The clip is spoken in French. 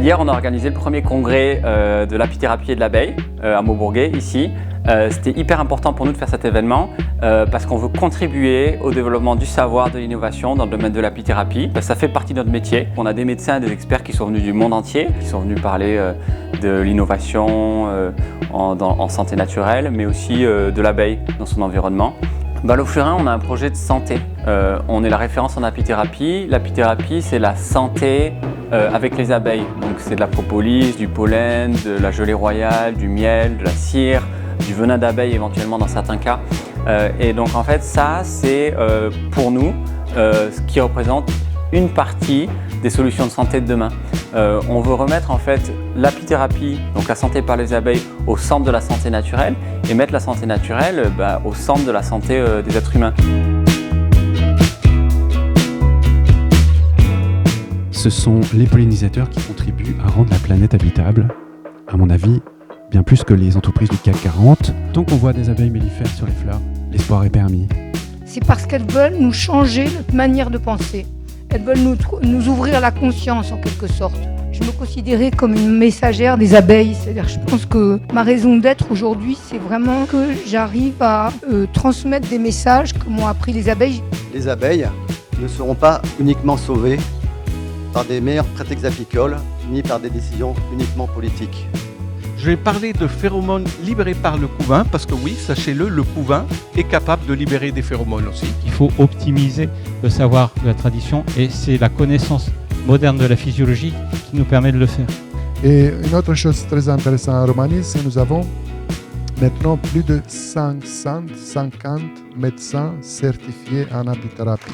Hier, on a organisé le premier congrès de l'apithérapie et de l'abeille à Maubourguet, ici. C'était hyper important pour nous de faire cet événement parce qu'on veut contribuer au développement du savoir, de l'innovation dans le domaine de l'apithérapie. Ça fait partie de notre métier. On a des médecins et des experts qui sont venus du monde entier, qui sont venus parler de l'innovation en santé naturelle, mais aussi de l'abeille dans son environnement. Au Fleurin, on a un projet de santé. On est la référence en apithérapie. L'apithérapie, c'est la santé avec les abeilles. Donc c'est de la propolis, du pollen, de la gelée royale, du miel, de la cire, du venin d'abeille éventuellement dans certains cas. Et donc en fait ça c'est pour nous ce qui représente une partie des solutions de santé de demain. On veut remettre en fait l'apithérapie, donc la santé par les abeilles, au centre de la santé naturelle et mettre la santé naturelle au centre de la santé des êtres humains. Ce sont les pollinisateurs qui contribuent à rendre la planète habitable, à mon avis, bien plus que les entreprises du CAC 40. Tant qu'on voit des abeilles mellifères sur les fleurs, l'espoir est permis. C'est parce qu'elles veulent nous changer notre manière de penser. Elles veulent nous ouvrir la conscience en quelque sorte. Je me considérais comme une messagère des abeilles. C'est-à-dire, je pense que ma raison d'être aujourd'hui, c'est vraiment que j'arrive à transmettre des messages que m'ont appris les abeilles. Les abeilles ne seront pas uniquement sauvées par des meilleurs prétextes apicoles, ni par des décisions uniquement politiques. Je vais parler de phéromones libérés par le couvain, parce que oui, sachez-le, le couvain est capable de libérer des phéromones aussi. Il faut optimiser le savoir de la tradition et c'est la connaissance moderne de la physiologie qui nous permet de le faire. Et une autre chose très intéressante en Roumanie, c'est que nous avons maintenant plus de 550 médecins certifiés en apithérapie.